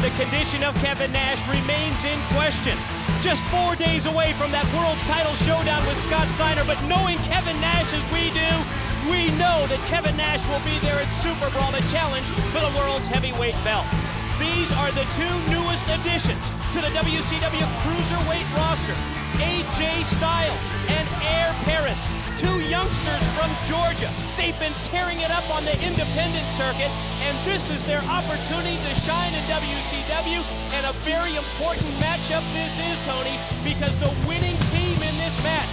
the condition of Kevin Nash remains in question. Just 4 days away from that world's title showdown with Scott Steiner, but knowing Kevin Nash as we do, we know that Kevin Nash will be there at Super Brawl to challenge for the world's heavyweight belt. These are the two newest additions to the WCW Cruiserweight roster. AJ Styles and Air Paris, two youngsters from Georgia. They've been tearing it up on the independent circuit, and this is their opportunity to shine in WCW, and a very important matchup this is, Tony, because the winning team in this match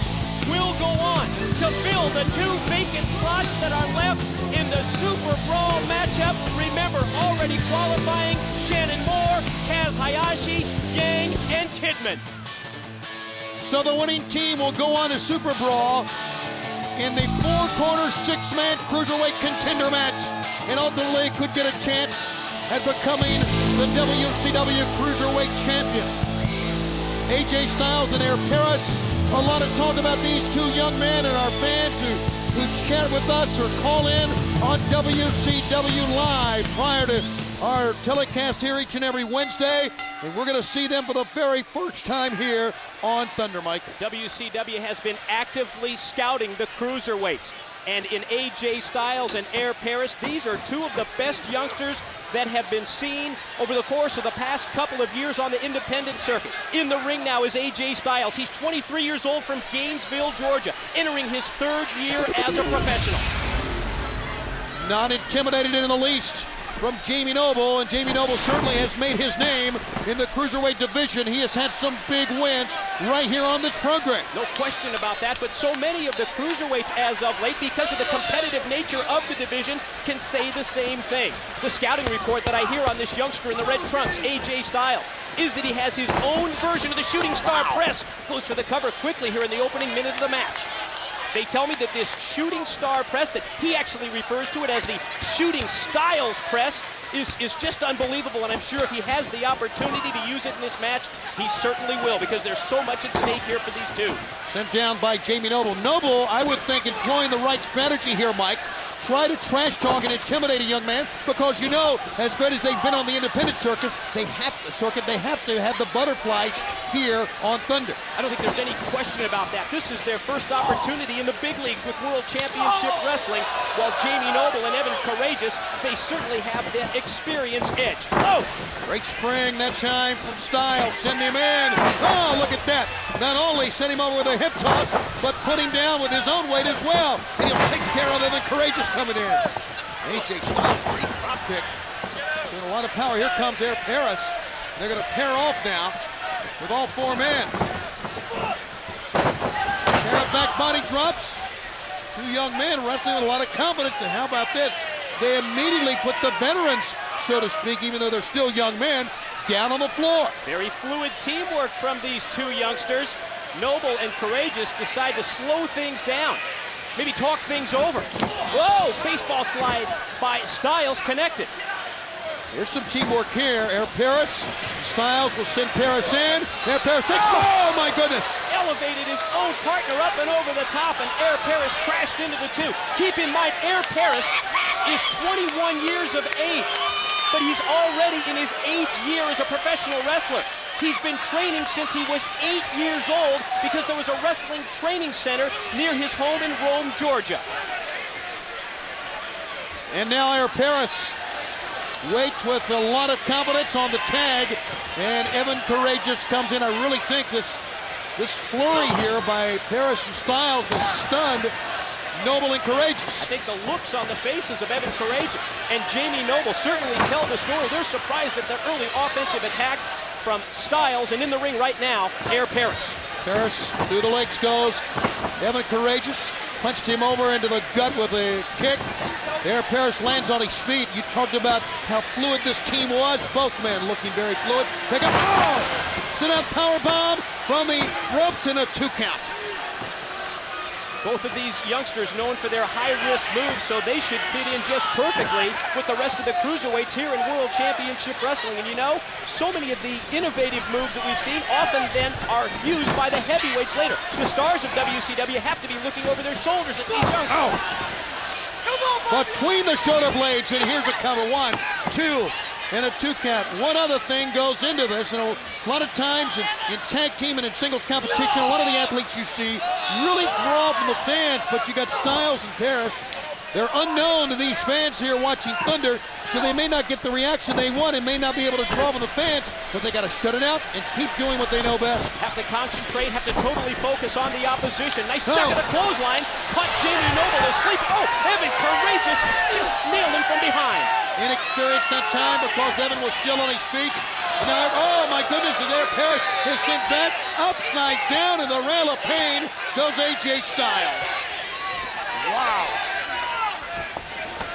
will go on to fill the two vacant slots that are left in the Super Brawl matchup. Remember, already qualifying Shannon Moore, Kaz Hayashi, Yang, and Kidman. So the winning team will go on to Super Brawl in the four-corner, six-man Cruiserweight contender match, and ultimately could get a chance at becoming the WCW Cruiserweight champion. AJ Styles and Air Paris. A lot of talk about these two young men, and our fans who chat with us or call in on WCW Live prior to our telecast here each and every Wednesday, and we're going to see them for the very first time here on Thunder, Mike. WCW has been actively scouting the cruiserweights, and in AJ Styles and Air Paris, these are two of the best youngsters that have been seen over the course of the past couple of years on the independent circuit. In the ring now is AJ Styles. He's 23 years old from Gainesville, Georgia, entering his third year as a professional. Not intimidated in the least from Jamie Noble, and Jamie Noble certainly has made his name in the Cruiserweight division. He has had some big wins right here on this program. No question about that, but so many of the Cruiserweights as of late, because of the competitive nature of the division, can say the same thing. The scouting report that I hear on this youngster in the red trunks, AJ Styles, is that he has his own version of the Shooting Star Press. Goes for the cover quickly here in the opening minute of the match. They tell me that this Shooting Star Press, that he actually refers to it as the Shooting Styles Press, is just unbelievable, and I'm sure if he has the opportunity to use it in this match, he certainly will, because there's so much at stake here for these two. Sent down by Jamie Noble. Noble, I would think, employing the right strategy here, Mike. Try to trash talk and intimidate a young man, because you know, as great as they've been on the independent circuit, they have to have the butterflies here on Thunder. I don't think there's any question about that. This is their first opportunity in the big leagues with World Championship Wrestling, while Jamie Noble and Evan Courageous, they certainly have that experience edge. Oh! Great spring that time from Styles, send him in. Oh, look at that. Not only send him over with a hip toss, but put him down with his own weight as well. And he'll take care of Evan Courageous coming in. AJ Styles, great drop kick. Doing a lot of power. Here comes Air Paris. They're going to pair off now with all four men. Pair of back body drops. Two young men wrestling with a lot of confidence. And how about this? They immediately put the veterans, so to speak, even though they're still young men, down on the floor. Very fluid teamwork from these two youngsters. Noble and Courageous decide to slow things down. Maybe talk things over. Whoa, baseball slide by Styles, connected. There's some teamwork here. Air Paris, Styles will send Paris in. Air Paris takes, oh my goodness. Elevated his own partner up and over the top, and Air Paris crashed into the two. Keep in mind, Air Paris is 21 years of age, but he's already in his 8th year as a professional wrestler. He's been training since he was 8 years old, because there was a wrestling training center near his home in Rome, Georgia. And now Air Paris waits with a lot of confidence on the tag, and Evan Courageous comes in. I really think this flurry here by Paris and Styles has stunned Noble and Courageous. I think the looks on the faces of Evan Courageous and Jamie Noble certainly tell the story. They're surprised at the early offensive attack from Styles, and in the ring right now, Air Paris. Paris through the legs goes. Evan Courageous punched him over into the gut with a kick. Air Paris lands on his feet. You talked about how fluid this team was. Both men looking very fluid. Pick up, oh! Sit out powerbomb from the ropes in a 2 count. Both of these youngsters known for their high-risk moves, so they should fit in just perfectly with the rest of the cruiserweights here in World Championship Wrestling. And you know, so many of the innovative moves that we've seen often then are used by the heavyweights later. The stars of WCW have to be looking over their shoulders at these youngsters. Oh. Between the shoulder blades, and here's a cover. 1, 2, and a 2 count. One other thing goes into this, and a lot of times in tag team and in singles competition, a lot of the athletes you see really draw from the fans, but you got Styles and Paris. They're unknown to these fans here watching Thunder, so they may not get the reaction they want and may not be able to draw from the fans, but they got to shut it out and keep doing what they know best. Have to concentrate, have to totally focus on the opposition. Nice duck of the clothesline. Caught Jamie Noble asleep. Oh, Evan Courageous just nailed him from behind. Inexperienced that time because Evan was still on his feet. Now, oh my goodness, and there Paris is sent back upside down in the rail of pain goes AJ Styles. Wow.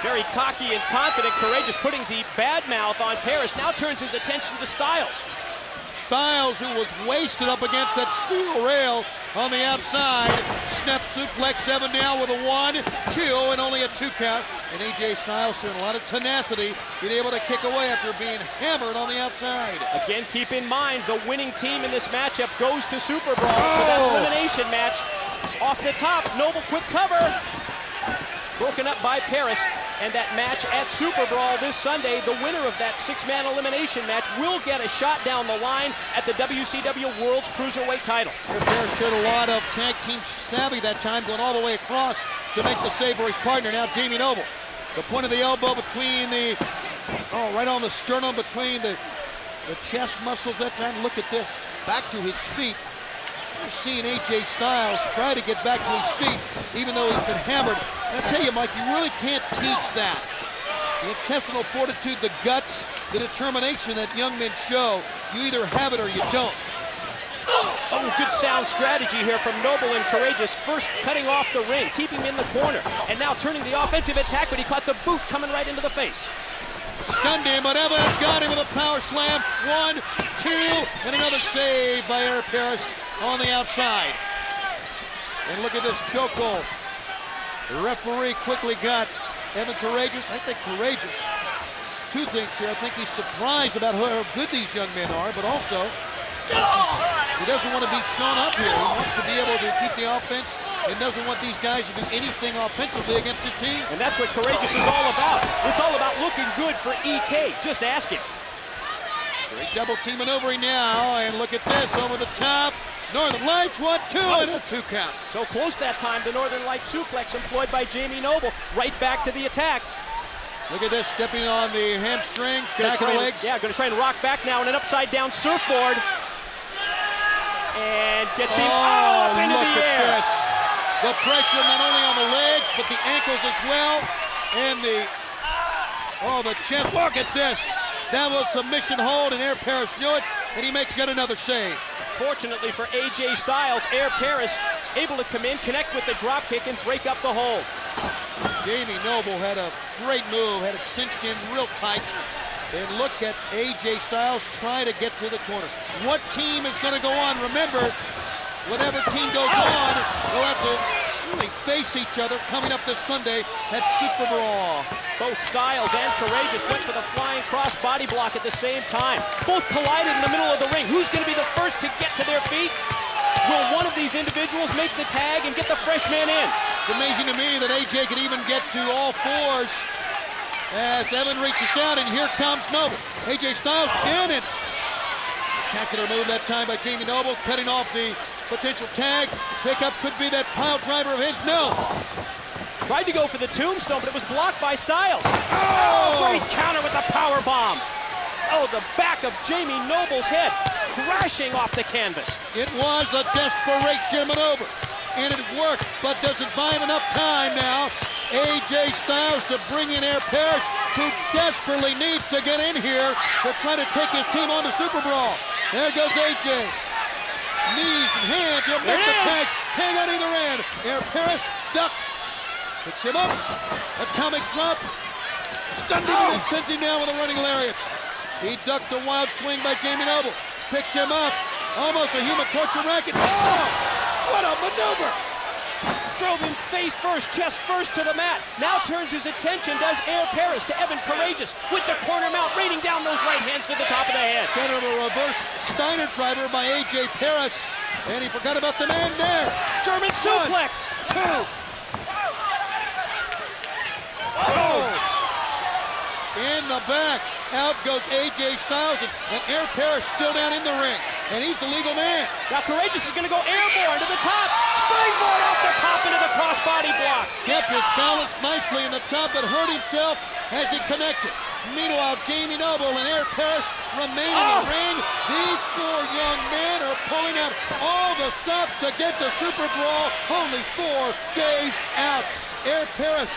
Very cocky and confident, Courageous putting the bad mouth on Paris. Now turns his attention to Styles. Styles, who was wasted up against that steel rail on the outside. Snap suplex, Evan down with a 1, 2, and only a 2 count. And AJ Styles showing a lot of tenacity, being able to kick away after being hammered on the outside. Again, keep in mind, the winning team in this matchup goes to Super Brawl for that elimination match. Off the top, Noble quick cover. Broken up by Paris. And that match at Super Brawl this Sunday, the winner of that 6-man elimination match will get a shot down the line at the WCW World's Cruiserweight title. Paris showed a lot of tag team savvy that time, going all the way across to make the save for his partner. Now Jamie Noble. The point of the elbow between the, right on the sternum between the chest muscles that time. Look at this. Back to his feet. We're seeing AJ Styles try to get back to his feet, even though he's been hammered. And I tell you, Mike, you really can't teach that. The intestinal fortitude, the guts, the determination that young men show, you either have it or you don't. Oh, good sound strategy here from Noble and Courageous. First cutting off the ring, keeping him in the corner, and now turning the offensive attack, but he caught the boot coming right into the face. Stunned him, but Evan got him with a power slam. 1, 2, and another save by Air Paris on the outside. And look at this chokehold. The referee quickly got Evan Courageous. I think Courageous, 2 things here. I think he's surprised about how good these young men are, but also he doesn't want to be shown up here. He wants to be able to keep the offense and doesn't want these guys to do anything offensively against his team. And that's what Courageous is all about. It's all about looking good for EK. Just ask him. Great double team maneuvering now, and look at this over the top. Northern Lights, 1, 2, and a 2 count. So close that time, the Northern Lights suplex employed by Jamie Noble. Right back to the attack. Look at this, stepping on the hamstring, back of the legs. Yeah, going to try and rock back now in an upside-down surfboard. And gets him up into the air. This. The pressure not only on the legs, but the ankles as well. And the chest. Look at this. That was submission hold, and Air Paris knew it, and he makes yet another save. Fortunately for AJ Styles, Air Paris able to come in, connect with the dropkick, and break up the hold. Jamie Noble had a great move, had it cinched in real tight. And look at AJ Styles try to get to the corner. What team is going to go on? Remember, whatever team goes on, will have to really face each other coming up this Sunday at Super Brawl. Both Styles and Courageous went for the flying cross body block at the same time. Both collided in the middle of the ring. Who's going to be the first to get to their feet? Will one of these individuals make the tag and get the fresh man in? It's amazing to me that AJ could even get to all 4s as Evan reaches down, and here comes Noble. AJ Styles in it. Spectacular move that time by Jamie Noble, cutting off the potential tag. Pickup could be that pile driver of his. No. Tried to go for the tombstone, but it was blocked by Styles. Oh! Great counter with the power bomb. Oh, the back of Jamie Noble's head crashing off the canvas. It was a desperation maneuver, and it worked, but doesn't buy him enough time now. AJ Styles to bring in Air Paris, who desperately needs to get in here to try to take his team on to Super Brawl. There goes AJ. Knees and hands, he'll make the tag. Tag on either end. Air Paris ducks. Picks him up. Atomic drop. Stunned him and sends him down with a running lariat. He ducked a wild swing by Jamie Noble. Picks him up. Almost a human torture racket. Oh! What a maneuver! Drove him face first, chest first to the mat. Now turns his attention, does Air Paris, to Evan Courageous with the corner mount, raining down those right hands to the top of the head. Kind of a reverse Steiner driver by AJ Paris. And he forgot about the man there. German suplex. 2. Oh! And in the back. Out goes AJ Styles, and Air Paris still down in the ring, and he's the legal man. Now Courageous is going to go airborne to the top. Springboard off the top into the crossbody block. Kept his balance nicely in the top, but hurt himself as he connected. Meanwhile, Jamie Noble and Air Paris remain in the ring. These four young men are pulling out all the stops to get the Super Brawl. Only 4 days out. Air Paris.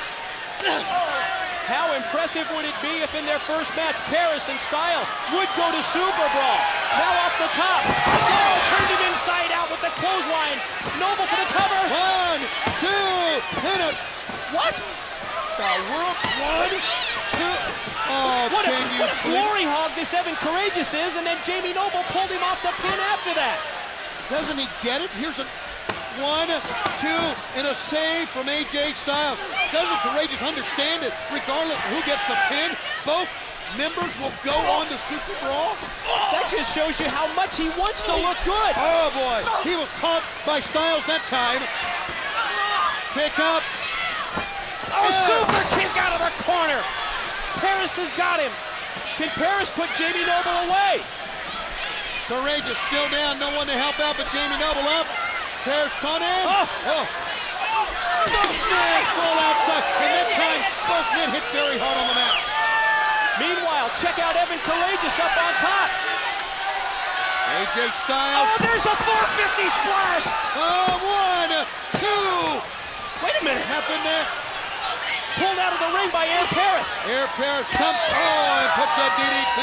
How impressive would it be if in their first match, Paris and Styles would go to Super Brawl? Now off the top. Oh, turned him inside out with the clothesline. Noble for the cover. 1, 2, hit it. What? The world, 1, 2. Oh, What can you a glory hog this Evan Courageous is, and then Jamie Noble pulled him off the pin after that. Doesn't he get it? Here's a 1, 2, and a save from AJ Styles. Doesn't Courageous understand it? Regardless of who gets the pin, both members will go on to Super Brawl. That just shows you how much he wants to look good. Oh boy, he was caught by Styles that time. Pick up. Oh, super kick out of the corner. Paris has got him. Can Paris put Jamie Noble away? Courageous still down, no one to help out but Jamie Noble up. Paris caught him. Oh. Full outside, and that time both men hit very hard on the mats. Meanwhile, check out Evan Courageous up on top. AJ Styles. Oh, there's the 450 splash. Oh, 1, 2. Wait a minute. Happened there. Pulled out of the ring by Air Paris. Air Paris comes, and puts up DDT.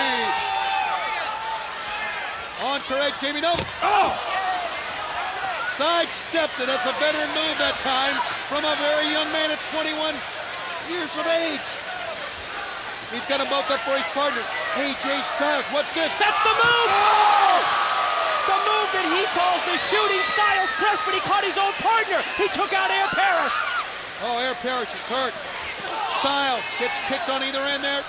On correct, Jamie Noble. Oh! Sidestepped it. That's a veteran move that time from a very young man at 21 years of age. He's got them both up for his partner. AJ Styles, what's this? That's the move! Oh! The move that he calls the shooting Styles press, but he caught his own partner. He took out Air Paris. Oh, Air Paris is hurt. Styles gets kicked on either end there.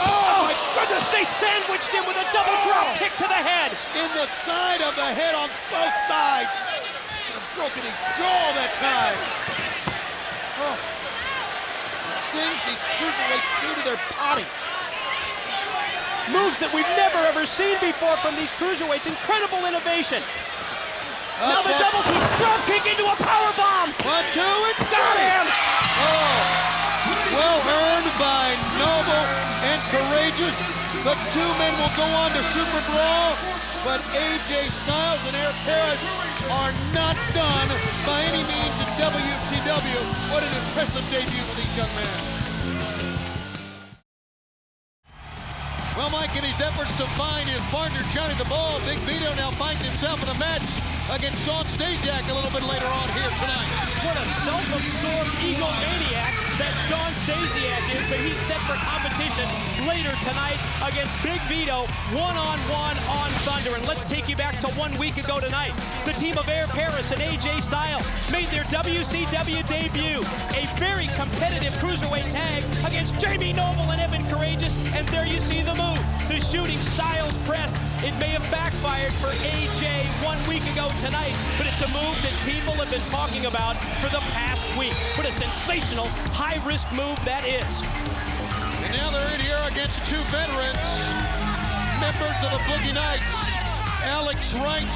Oh my goodness, they sandwiched him with a double drop kick to the head. In the side of the head on both sides. Broken his jaw that time. Oh. Things these cruiserweights do to their body. Moves that we've never ever seen before from these cruiserweights. Incredible innovation. Now the double team, drop kick into a power bomb. 1, 2, and Got him. Oh. Well earned by Noble and Courageous. The 2 men will go on to Super Brawl, but AJ Styles and Air Paris are not done by any means in WCW. What an impressive debut for these young men. Well, Mike, in his efforts to find his partner, Johnny the Ball, Big Vito now finds himself in a match against Shawn Stasiak a little bit later on here tonight. What a self-absorbed egomaniac that Shawn Stasiak is, but he's set for competition later tonight against Big Vito, one-on-one on Thunder. And let's take you back to 1 week ago tonight. The team of Air Paris and AJ Styles made their WCW debut, a very competitive cruiserweight tag against Jamie Noble and Evan Courageous, and there you see the move, the shooting Styles press. It may have backfired for AJ 1 week ago tonight, but it's a move that people have been talking about for the past week. What a sensational, high-risk move that is. And now they're in here against 2 veterans, members of the Boogie Nights. Alex Wright,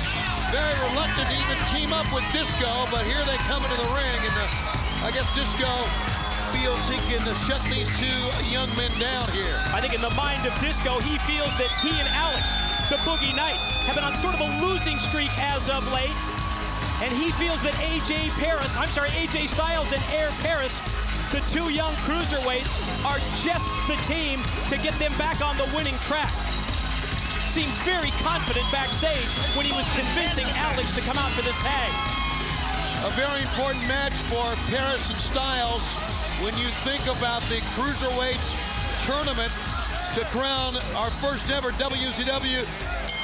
very reluctant to even team up with Disco, but here they come into the ring, and I guess Disco feels he can shut these 2 young men down here. I think in the mind of Disco, he feels that he and Alex, the Boogie Nights, have been on sort of a losing streak as of late. And he feels that AJ Styles and Air Paris, the 2 young cruiserweights, are just the team to get them back on the winning track. Seemed very confident backstage when he was convincing Alex to come out for this tag. A very important match for Paris and Styles when you think about the Cruiserweight tournament to crown our first ever WCW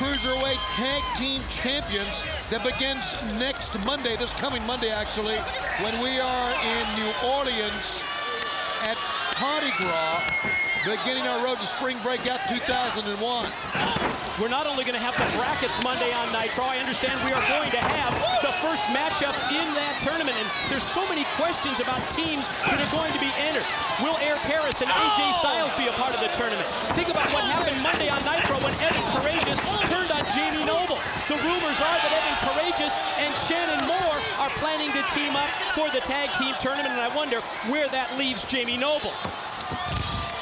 Cruiserweight Tag Team Champions that begins next Monday, this coming Monday actually, when we are in New Orleans at Mardi Gras beginning our road to spring breakout 2001. We're not only going to have the brackets Monday on Nitro, I understand we are going to have the first matchup in that tournament, and there's so many questions about teams that are going to be entered. Will Air Paris and AJ Styles be a part of the tournament? Think about what happened Monday on Nitro when Evan Courageous turned on Jamie Noble. The rumors are that Evan Courageous and Shannon Moore are planning to team up for the tag team tournament, and I wonder where that leaves Jamie Noble.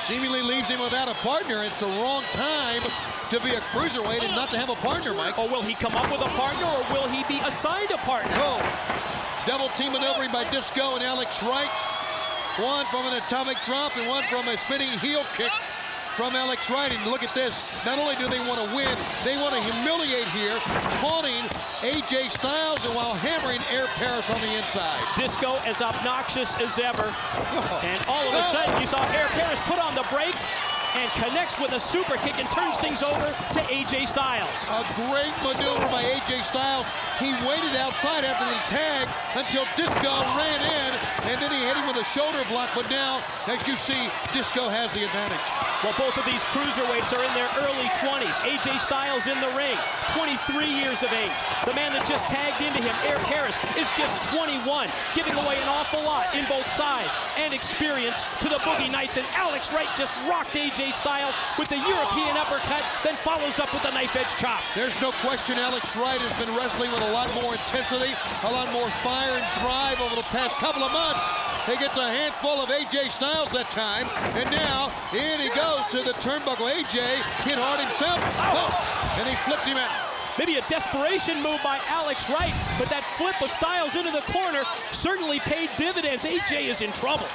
Seemingly leaves him without a partner. It's the wrong time to be a cruiserweight and not to have a partner, Mike. Or will he come up with a partner, or will he be assigned a partner? Oh, double team maneuvering by Disco and Alex Wright. One from an atomic drop and one from a spinning heel kick from Alex Wright. And look at this. Not only do they want to win, they want to humiliate here, taunting AJ Styles and while hammering Air Paris on the inside. Disco as obnoxious as ever. And all of a sudden, you saw Air Paris put on the brakes and connects with a super kick and turns things over to AJ Styles. A great maneuver by AJ Styles. He waited outside after the tag until Disco ran in, and then he hit him with a shoulder block. But now, as you see, Disco has the advantage. Well, both of these cruiserweights are in their early 20s. AJ Styles in the ring, 23 years of age. The man that just tagged into him, Air Paris, is just 21, giving away an awful lot in both size and experience to the Boogie Knights. And Alex Wright just rocked AJ Styles with the European uppercut, then follows up with the knife-edge chop. There's no question Alex Wright has been wrestling with a lot more intensity, a lot more fire and drive over the past couple of months. He gets a handful of AJ Styles that time, and now in he goes to the turnbuckle. AJ hit hard himself, and he flipped him out. Maybe a desperation move by Alex Wright, but that flip of Styles into the corner certainly paid dividends. AJ is in trouble.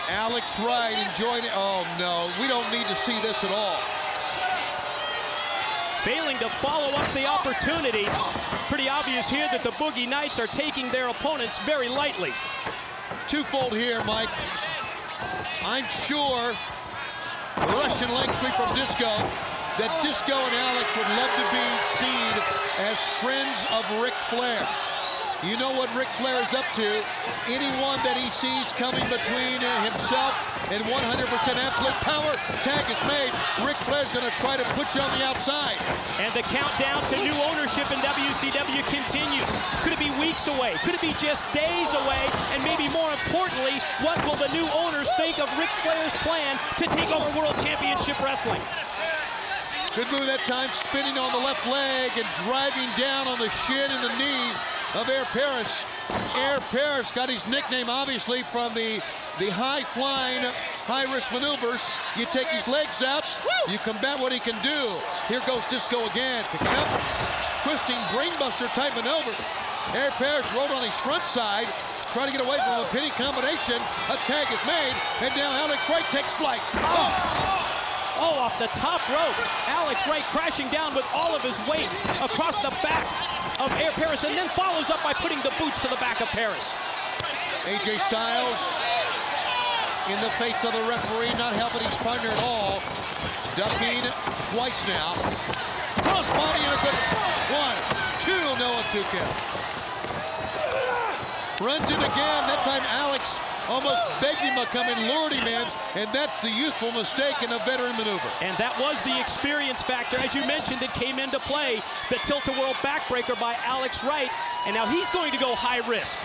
Alex Wright enjoying it. Oh no, we don't need to see this at all. Failing to follow up the opportunity. Pretty obvious here that the Boogie Knights are taking their opponents very lightly. Twofold here, Mike. I'm sure Russian leg sweep from Disco, that Disco and Alex would love to be seen as friends of Ric Flair. You know what Ric Flair is up to. Anyone that he sees coming between himself and 100% absolute power, tag is made. Ric Flair's going to try to put you on the outside. And the countdown to new ownership in WCW continues. Could it be weeks away? Could it be just days away? And maybe more importantly, what will the new owners think of Ric Flair's plan to take over World Championship Wrestling? Good move that time, spinning on the left leg and driving down on the shin and the knee of Air Paris. Air Paris got his nickname, obviously, from the high-flying, high-risk maneuvers. You take his legs out, you combat what he can do. Here goes Disco again, picking up, twisting, brainbuster type maneuver. Air Paris rolled on his front side, trying to get away from a pinning combination. A tag is made, and now Alex Wright takes flight. Oh, off the top rope. Alex Wright crashing down with all of his weight across the back of Air Paris, and then follows up by putting the boots to the back of Paris. AJ Styles in the face of the referee, not helping his partner at all. Ducking twice now. Cross body and a good 1, 2, no 2 count. Runs it again, that time Alex almost begged him to come in, lured him in, and that's the youthful mistake in a veteran maneuver. And that was the experience factor, as you mentioned, that came into play. The tilt-a-whirl backbreaker by Alex Wright, and now he's going to go high risk.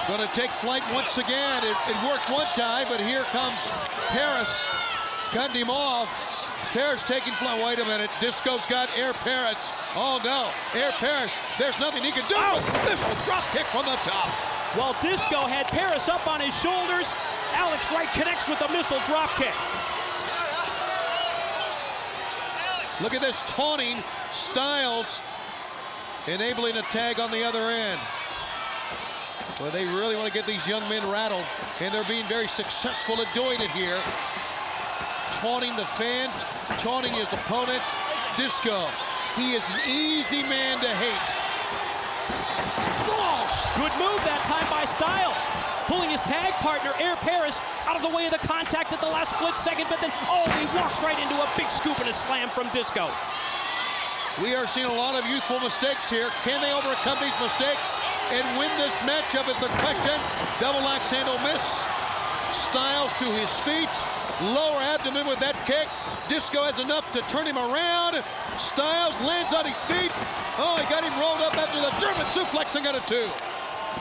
Going to take flight once again. It worked one time, but here comes Paris, cutting him off. Paris taking flight. Wait a minute, Disco's got Air Paris. Oh no, Air Paris, there's nothing he can do. This will drop kick from the top. While Disco had Paris up on his shoulders, Alex Wright connects with the missile drop kick. Look at this, taunting Styles, enabling a tag on the other end. Well, they really want to get these young men rattled, and they're being very successful at doing it here. Taunting the fans, taunting his opponents. Disco, he is an easy man to hate. Good move that time by Styles. Pulling his tag partner, Air Paris, out of the way of the contact at the last split second, but then, he walks right into a big scoop and a slam from Disco. We are seeing a lot of youthful mistakes here. Can they overcome these mistakes and win this matchup is the question. Double axe handle miss. Styles to his feet. Lower abdomen with that kick. Disco has enough to turn him around. Styles lands on his feet. Oh, he got him rolled up after the German suplex and got a 2.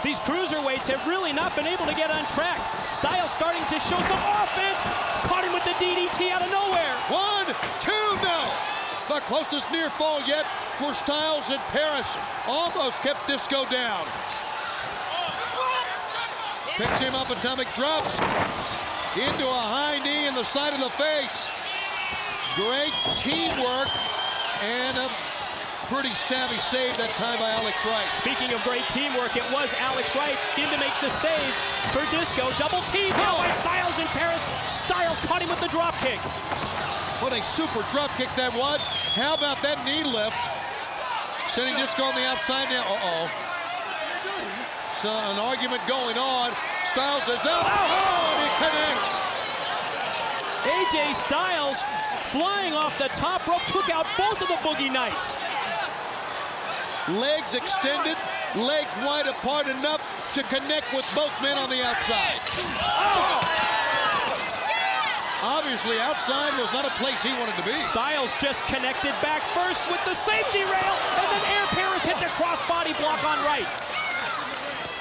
These cruiserweights have really not been able to get on track. Styles starting to show some offense. Caught him with the DDT out of nowhere. 1, 2, no. The closest near fall yet for Styles and Paris. Almost kept Disco down. Picks him up, atomic drops. Into a high knee in the side of the face. Great teamwork and a pretty savvy save that time by Alex Wright. Speaking of great teamwork, it was Alex Wright in to make the save for Disco. Double team now by Styles and Paris. Styles caught him with the drop kick. What a super drop kick that was. How about that knee lift? Sending Disco on the outside now. So an argument going on. Styles is out. Oh, he connects. AJ Styles flying off the top rope took out both of the Boogie Knights. Legs extended, legs wide apart enough to connect with both men on the outside. Oh! Obviously, outside was not a place he wanted to be. Styles just connected back first with the safety rail, and then Air Paris hit the crossbody block on Wright.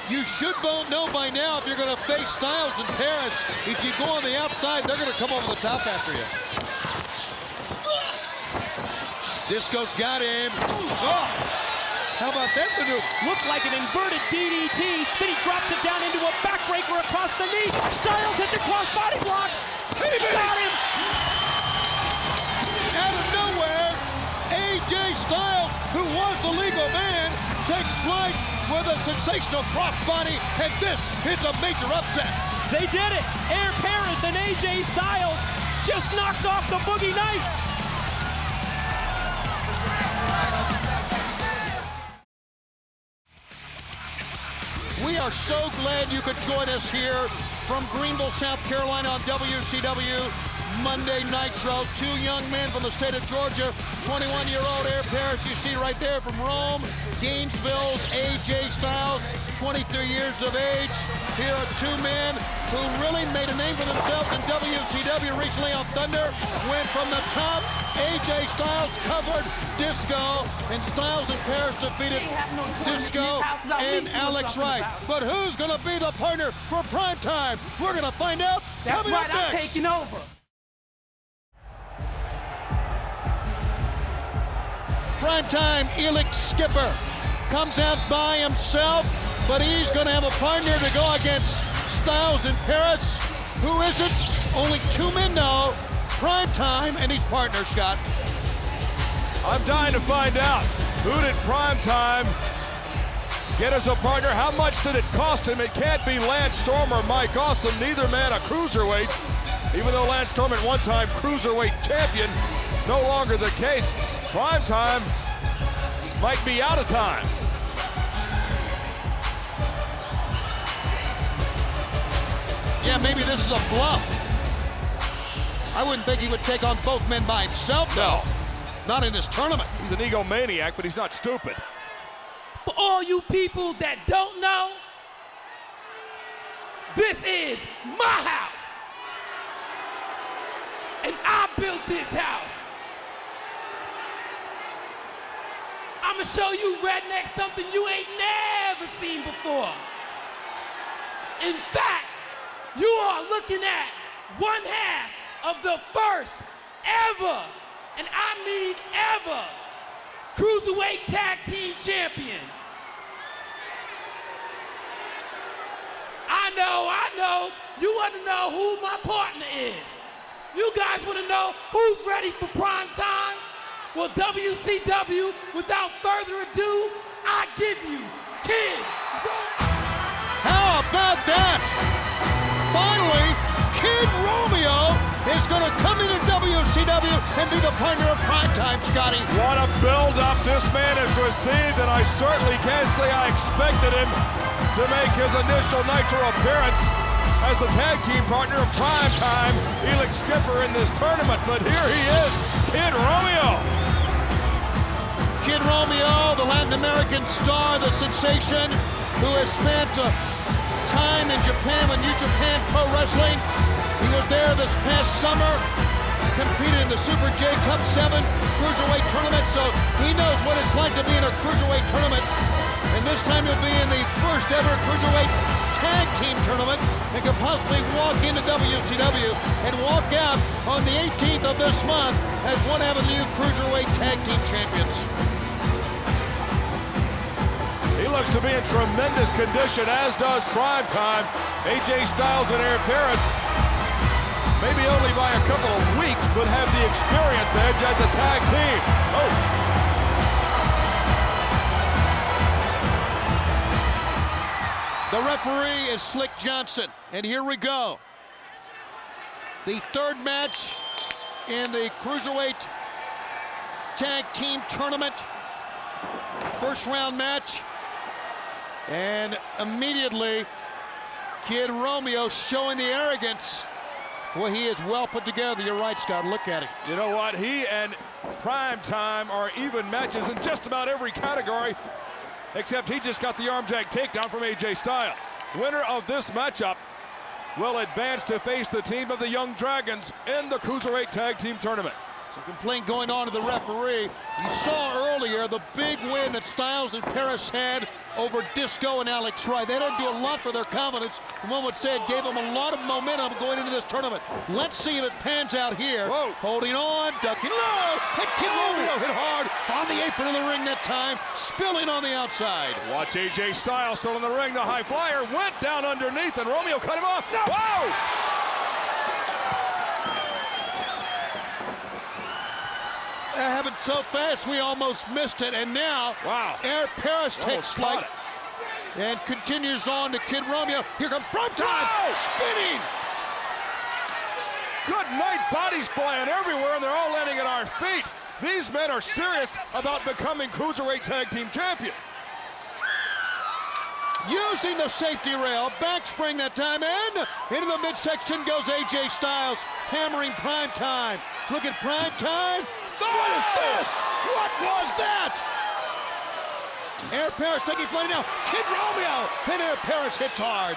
You should know by now if you're going to face Styles and Paris, if you go on the outside, they're going to come over the top after you. Disco's got him. Oh! How about that maneuver? Looked like an inverted DDT, then he drops it down into a backbreaker across the knee. Styles hit the crossbody block. Got him! Out of nowhere, AJ Styles, who was the legal man, takes flight with a sensational crossbody, and this is a major upset. They did it! Air Paris and AJ Styles just knocked off the Boogie Knights. We are so glad you could join us here from Greenville, South Carolina on WCW Monday Nitro. 2 young men from the state of Georgia, 21-year-old Air Paris, you see right there from Rome. Gainesville's AJ Styles, 23 years of age. Here are 2 men who really made a name for themselves in WCW recently on Thunder. Went from the top. AJ Styles covered Disco, and Styles and Paris defeated Disco and Alex Wright. But who's going to be the partner for Primetime? We're going to find out. That's coming right, up next. I'm taking over. Primetime, Elix Skipper comes out by himself, but he's going to have a partner to go against Styles and Paris. Who is it? Only 2 men know. Primetime and his partner, Scott. I'm dying to find out. Who did Primetime get as a partner? How much did it cost him? It can't be Lance Storm or Mike Awesome. Neither man a cruiserweight. Even though Lance Storm at one time cruiserweight champion, no longer the case. Primetime might be out of time. Yeah, maybe this is a bluff. I wouldn't think he would take on both men by himself, though. Not in this tournament. He's an egomaniac, but he's not stupid. For all you people that don't know, this is my house. And I built this house. I'ma show you rednecks something you ain't never seen before. In fact, you are looking at one half of the first ever, and I mean ever, Cruiserweight Tag Team Champion. I know, you want to know who my partner is. You guys want to know who's ready for prime time? Well, WCW, without further ado, I give you Kid Romeo. How about that? Finally, Kid Romeo is going to come into WCW and be the partner of Primetime, Scotty. What a build-up this man has received, and I certainly can't say I expected him to make his initial Nitro appearance as the tag team partner of Primetime, Elix Skipper, in this tournament. But here he is, Kid Romeo. Kid Romeo, the Latin American star, the sensation, who has spent time in Japan with New Japan Pro Wrestling. He was there this past summer, competed in the Super J Cup 7 Cruiserweight tournament, so he knows what it's like to be in a Cruiserweight tournament. And this time he'll be in the first ever Cruiserweight Tag Team Tournament and could possibly walk into WCW and walk out on the 18th of this month as one of the new Cruiserweight Tag Team Champions. He looks to be in tremendous condition, as does Prime Time. AJ Styles and Aaron Paris, maybe only by a couple of weeks, but have the experience edge as a tag team. Oh. The referee is Slick Johnson, and here we go. The third match in the Cruiserweight Tag Team Tournament. First round match. And immediately, Kid Romeo showing the arrogance. Well, he is well put together. You're right, Scott. Look at him. You know what? He and Prime Time are even matches in just about every category, except he just got the arm jack takedown from AJ Styles. Winner of this matchup will advance to face the team of the Young Dragons in the Cruiserweight Tag Team Tournament. Some complaint going on to the referee. You saw earlier the big win that Styles and Paris had over Disco and Alex Wright. They didn't do a lot for their confidence. One would say it gave them a lot of momentum going into this tournament. Let's see if it pans out here. Whoa. Holding on, ducking low, and Kid Romeo hit hard on the apron of the ring that time, spilling on the outside. Watch AJ Styles still in the ring. The high flyer went down underneath, and Romeo cut him off. No. Whoa! That happened so fast we almost missed it, and now Aaron Paris takes flight and continues on to Kid Romeo. Here comes Prime Time, spinning. Good night, bodies flying everywhere, and they're all landing at our feet. These men are serious about becoming Cruiserweight Tag Team Champions. Using the safety rail, back spring that time, and into the midsection goes AJ Styles, hammering Prime Time. Look at Prime Time. What is this? What was that? Aaron Paris taking flight now. Kid Romeo, and Aaron Paris hits hard.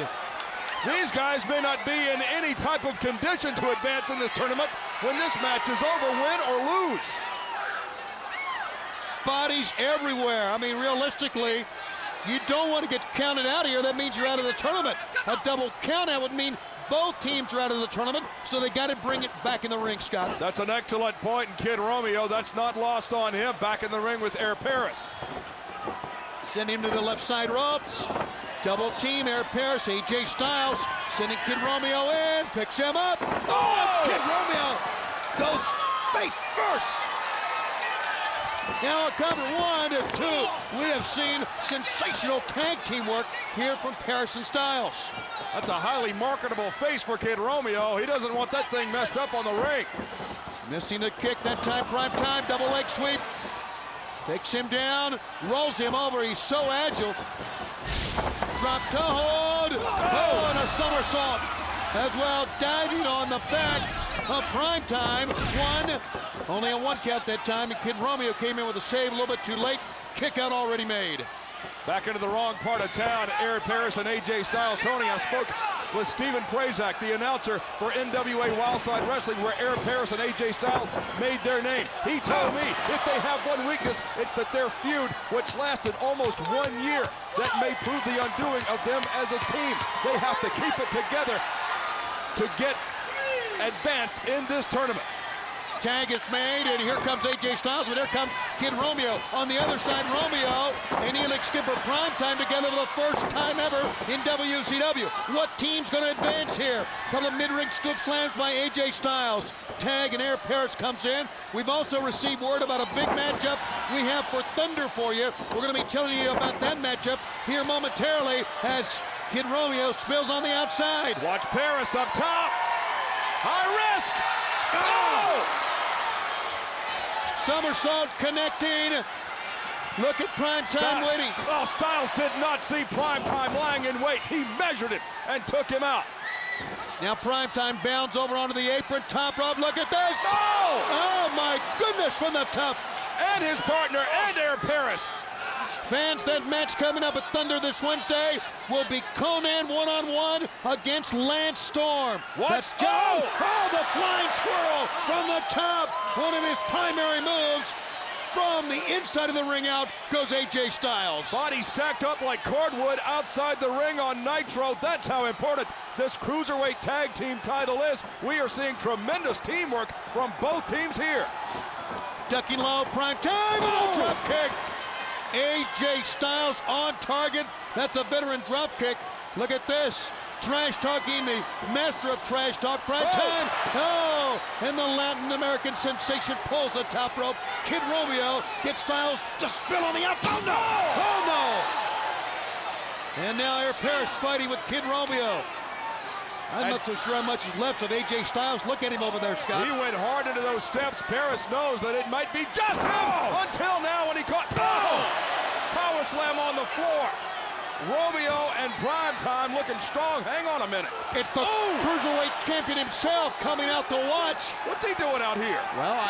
These guys may not be in any type of condition to advance in this tournament when this match is over, win or lose. Bodies everywhere. I mean, realistically, you don't want to get counted out of here. That means you're out of the tournament. A double count out would mean both teams are out of the tournament, so they got to bring it back in the ring, Scott. That's an excellent point, and Kid Romeo, that's not lost on him. Back in the ring with Aaron Paris. Send him to the left side ropes. Double team, Aaron Paris, AJ Styles, sending Kid Romeo in, picks him up. Oh, Kid Romeo goes face first. Now cover 1 and 2. We have seen sensational tag team work here from Paris and Styles. That's a highly marketable face for Kid Romeo. He doesn't want that thing messed up on the ring. Missing the kick that time, Prime Time, double leg sweep. Takes him down, rolls him over, he's so agile. Drop toe hold, oh, and a somersault. As well, diving on the back of Prime Time. Only a 1 count that time, and Kid Romeo came in with a save a little bit too late. Kick out already made. Back into the wrong part of town, Aaron Paris and AJ Styles. Tony, I spoke with Stephen Prazak, the announcer for NWA Wildside Wrestling, where Aaron Paris and AJ Styles made their name. He told me if they have one weakness, it's that their feud, which lasted almost 1 year, that may prove the undoing of them as a team. They have to keep it together to get advanced in this tournament. Tag is made, and here comes AJ Styles, but here comes Kid Romeo. On the other side, Romeo and Elix Skipper Prime Time together for the first time ever in WCW. What team's going to advance here? A couple of mid-ring scoop slams by AJ Styles. Tag and Aaron Paris comes in. We've also received word about a big matchup we have for Thunder for you. We're going to be telling you about that matchup here momentarily as Kid Romeo spills on the outside. Watch Paris up top. High risk. Oh! Somersault connecting. Look at Prime Time waiting. Oh, Styles did not see Prime Time lying in wait. He measured him and took him out. Now Prime Time bounds over onto the apron. Top rope, look at this. Oh! Oh my goodness, from the top. And his partner, and Aaron Paris, Fans, that match coming up at Thunder this Wednesday will be Konnan one-on-one against Lance Storm. What? That's Joe. Oh, the flying squirrel from the top. One of his primary moves. From the inside of the ring out goes AJ Styles. Body stacked up like cordwood outside the ring on Nitro. That's how important this Cruiserweight Tag Team title is. We are seeing tremendous teamwork from both teams here. Ducking low, prime time, oh! Drop kick. AJ Styles on target. That's a veteran drop kick. Look at this. Trash talking, the master of trash talk, prime time. Oh, and the Latin American sensation pulls the top rope. Kid Romeo gets Styles to spill on the outside. Oh no! Oh no! And now Air Paris fighting with Kid Romeo. I'm not so sure how much is left of AJ Styles. Look at him over there, Scott. He went hard into those steps. Paris knows that it might be just him until now when he caught. Oh! Power slam on the floor. Romeo and Prime Time looking strong. Hang on a minute. It's the Cruiserweight champion himself coming out to watch. What's he doing out here? Well,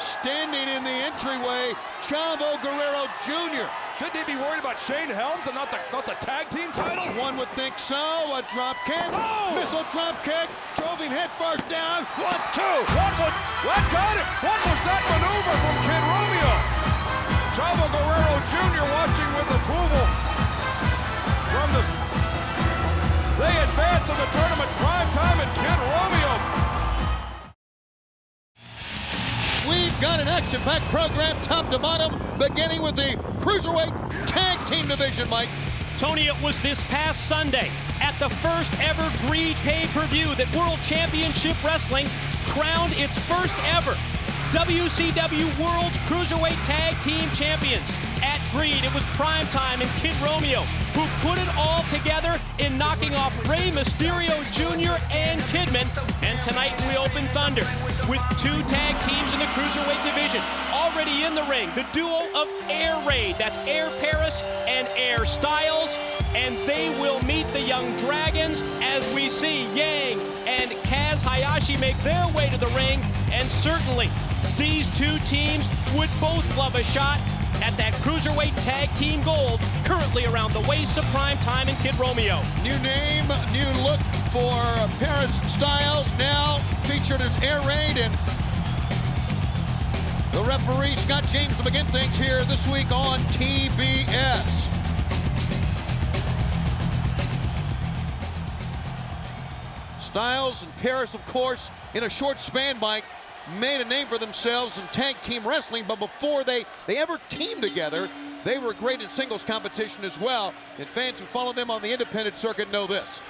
standing in the entryway, Chavo Guerrero Jr. Shouldn't he be worried about Shane Helms and not the tag team title? One would think so. A drop kick. Oh! Missile drop kick. Drove him head first down. 1, 2. What got him? What was that maneuver from Kid Romeo? Chavo Guerrero Jr. watching with approval. From the they advance in the tournament. Prime Time and Kid Romeo. We've got an action-packed program top to bottom, beginning with the Cruiserweight Tag Team Division, Mike. Tony, it was this past Sunday at the first ever Greed pay-per-view that World Championship Wrestling crowned its first ever WCW World's Cruiserweight Tag Team Champions. At Greed, it was Prime Time and Kid Romeo who put it all together in knocking off Rey Mysterio Jr. and Kidman. And tonight we open Thunder with 2 tag teams in the Cruiserweight division. Already in the ring, the duo of Air Raid. That's Air Paris and Air Styles. And they will meet the Young Dragons as we see Yang and Kaz Hayashi make their way to the ring. And certainly, these 2 teams would both love a shot at that Cruiserweight Tag Team Gold, currently around the waist of Prime Time and Kid Romeo. New name, new look for Paris Styles, now featured as Air Raid, and the referee, Scott James, to begin things here this week on TBS. Styles and Paris, of course, in a short span, Mike, made a name for themselves in tag team wrestling, but before they ever teamed together, they were great in singles competition as well. And fans who follow them on the independent circuit know this.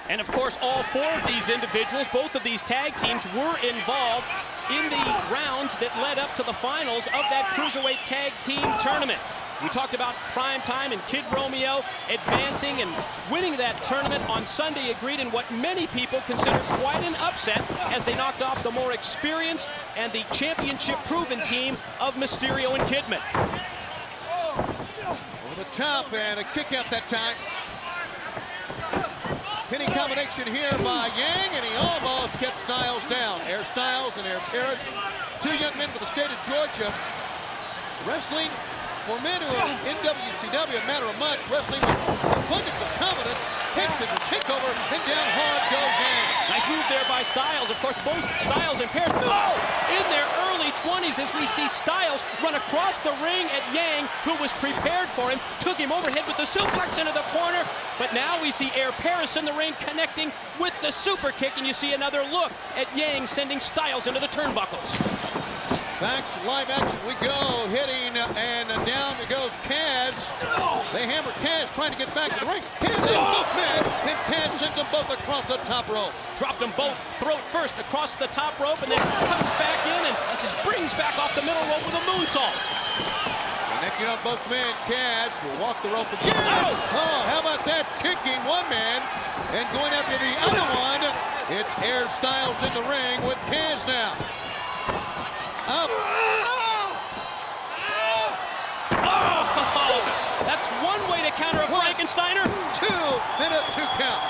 And of course, all 4 of these individuals, both of these tag teams, were involved in the rounds that led up to the finals of that Cruiserweight Tag Team Tournament. We talked about Prime Time and Kid Romeo advancing and winning that tournament on Sunday at Greed in what many people consider quite an upset as they knocked off the more experienced and the championship-proven team of Mysterio and Kidman. Over the top and a kick out that time. Pinning combination here by Yang, and he almost gets Styles down. Air Styles and Air Paris, 2 young men for the state of Georgia, wrestling for men who are in WCW, a matter of months, wrestling with abundance of confidence, hits it, takeover, and down hard goes Yang. Nice move there by Styles. Of course, both Styles and Paris in their early 20s as we see Styles run across the ring at Yang, who was prepared for him, took him overhead with the suplex into the corner, but now we see Air Paris in the ring connecting with the super kick, and you see another look at Yang sending Styles into the turnbuckles. Back to live action we go, hitting, and down goes Kaz. They hammer Kaz, trying to get back to the ring. Kaz is both men, and Kaz sends them both across the top rope. Dropped them both throat first across the top rope, and then comes back in and springs back off the middle rope with a moonsault. Connecting on both men, Kaz will walk the rope again. Oh, how about that? Kicking one man and going after the other one. It's Air Styles in the ring with Kaz now. Up. Oh, that's one way to counter a Frankensteiner. 2 and a 2 count.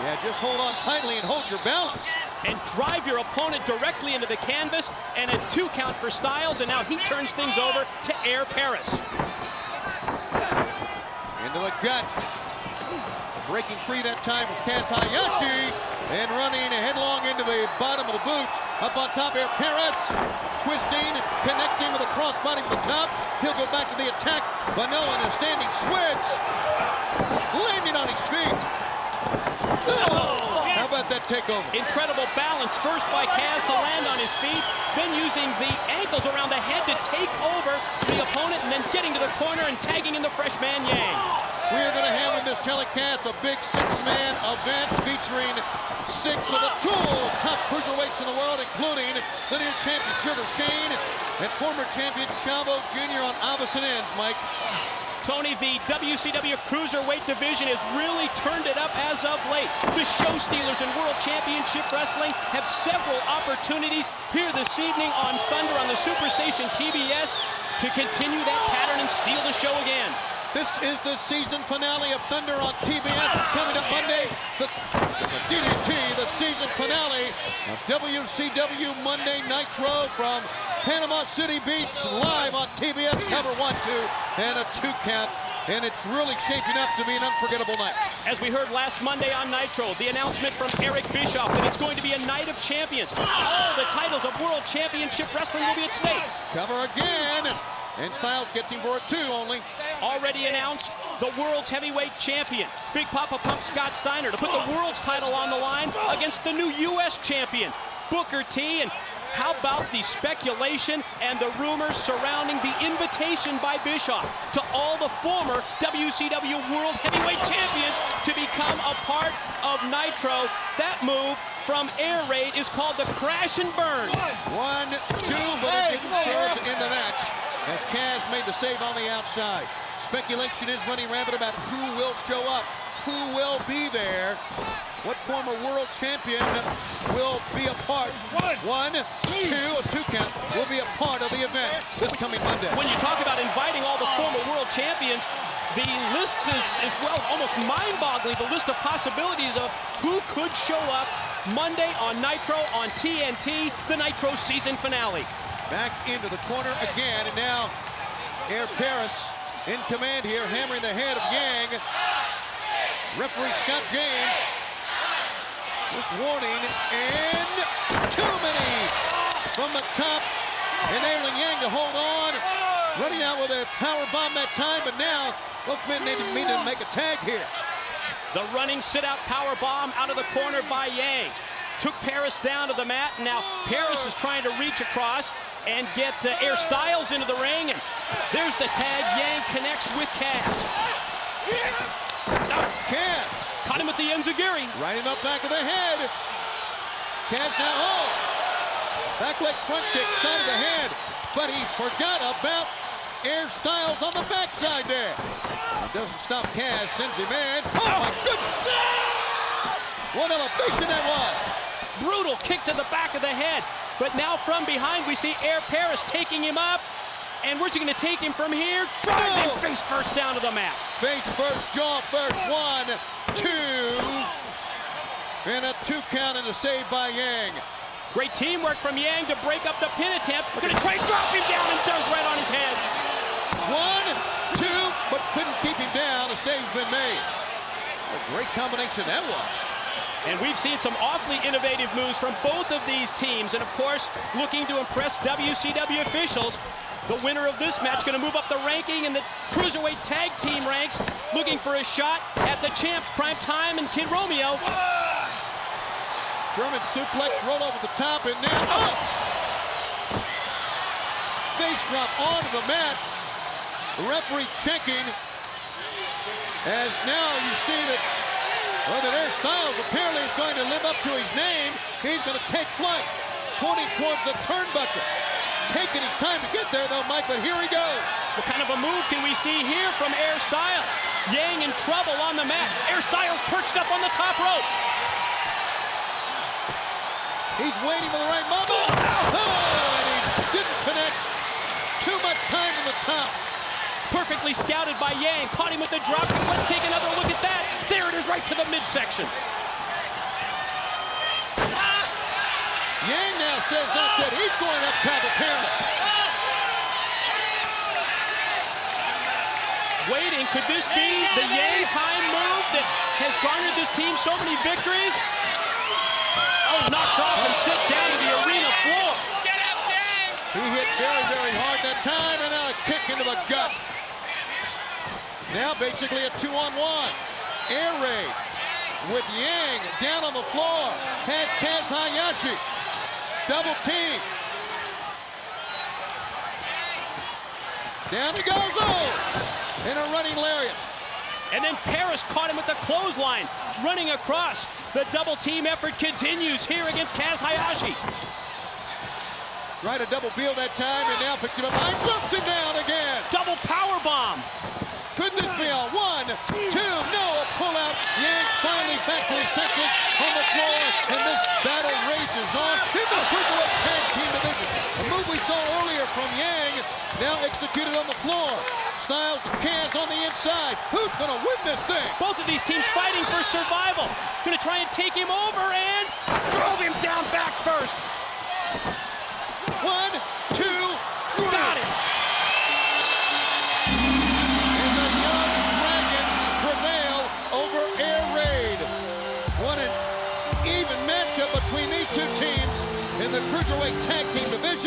Yeah, just hold on tightly and hold your balance. And drive your opponent directly into the canvas, and a 2 count for Styles, and now he turns things over to Air Paris. into the gut. Breaking free that time was Kaz Hayashi. And running headlong into the bottom of the boot. Up on top here, Perez. Twisting, connecting with a crossbody from the top. He'll go back to the attack. Vanilla in a standing switch. Landing on his feet. Oh, how about that takeover? Incredible balance, first by Kaz to land on his feet, then using the ankles around the head to take over the opponent, and then getting to the corner and tagging in the freshman Yang. We are going to have in this telecast a big six-man event featuring 6 of the top cruiserweights in the world, including the new champion Sugar Shane and former champion Chavo Jr. on opposite ends, Mike. Tony, the WCW Cruiserweight division has really turned it up as of late. The Show Stealers in World Championship Wrestling have several opportunities here this evening on Thunder on the Superstation TBS to continue that pattern and steal the show again. This is the season finale of Thunder on TBS. Coming up Monday, the DDT, the season finale of WCW Monday Nitro from Panama City Beach, live on TBS. Cover 1, 2, and a 2 count. And it's really shaping up to be an unforgettable night. As we heard last Monday on Nitro, the announcement from Eric Bischoff that it's going to be a night of champions. All the titles of World Championship Wrestling will be at stake. Cover again. And Styles gets him for a 2 only. Already announced the world's heavyweight champion, Big Papa Pump Scott Steiner, to put the world's title on the line against the new U.S. champion, Booker T. And how about the speculation and the rumors surrounding the invitation by Bischoff to all the former WCW World Heavyweight Champions to become a part of Nitro? That move from Air Raid is called the Crash and Burn. 1, 2, but it didn't serve to end the match, as Kaz made the save on the outside. Speculation is running rampant about who will show up, who will be there, what former world champion will be a part. 1, 2, a 2 count will be a part of the event this coming Monday. When you talk about inviting all the former world champions, the list is well, almost mind-boggling, the list of possibilities of who could show up Monday on Nitro on TNT, the Nitro season finale. Back into the corner again, and now Air Paris in command here, hammering the head of Yang. Referee Scott James. This warning, and too many from the top, enabling Yang to hold on. Running out with a power bomb that time, but now both men need to make a tag here. The running sit-out power bomb out of the corner by Yang. Took Paris down to the mat, and now Paris is trying to reach across and get Air Styles into the ring. And there's the tag. Yang connects with Kaz. Kaz caught him with the enziguri. Right in the back of the head. Kaz now, back leg front kick, side of the head. But he forgot about Air Styles on the backside there. It doesn't stop Kaz, sends him in. Oh my goodness! What elevation that was! Brutal kick to the back of the head. But now from behind we see Air Paris taking him up. And where's he going to take him from here? Drives him face first down to the mat. Face first, jaw first. 1, 2. And a 2 count and a save by Yang. Great teamwork from Yang to break up the pin attempt. We're going to try and drop him down, and does right on his head. 1, 2, but couldn't keep him down. A save's been made. A great combination that was. And we've seen some awfully innovative moves from both of these teams. And of course, looking to impress WCW officials. The winner of this match going to move up the ranking in the Cruiserweight Tag Team ranks, looking for a shot at the champs, Prime Time and Kid Romeo. German suplex, roll over the top, and now, face drop onto the mat. The referee checking, as now you see that, well, that Air Styles apparently is going to live up to his name. He's going to take flight, pointing towards the turnbuckle. Taking his time to get there, though, Mike, but here he goes. What kind of a move can we see here from Air Styles? Yang in trouble on the mat. Air Styles perched up on the top rope. He's waiting for the right moment. Oh, and he didn't connect. Too much time in the top. Perfectly scouted by Yang. Caught him with the drop kick. Let's take another look at that. There it is, right to the midsection. Yang now says that's it. He's going up top, apparently. Waiting Could this be the Yang time move that has garnered this team so many victories? Oh, knocked off and sent down to the arena floor. He hit very, very hard that time, and now a kick into the gut. Now basically a 2-on-1. Air raid with Yang down on the floor. Has Kaz Hayashi. Double team. Down he goes. Oh! And a running lariat. And then Paris caught him with the clothesline. Running across. The double team effort continues here against Kaz Hayashi. Tried a double bill that time, and now picks him up and drops him down again. Double power bomb. Could this be a 1, 2, no, a pullout. Yang finally back to his senses on the floor, and this battle rages on in the Cruiserweight Tag Team Division. A move we saw earlier from Yang, now executed on the floor. Styles and Kaz on the inside. Who's gonna win this thing? Both of these teams fighting for survival. Gonna try and take him over and drove him down back first. 1, 2, 3. Got it. And the Young Dragons prevail over Air Raid. What an even matchup between these two teams in the Cruiserweight Tag Team Division.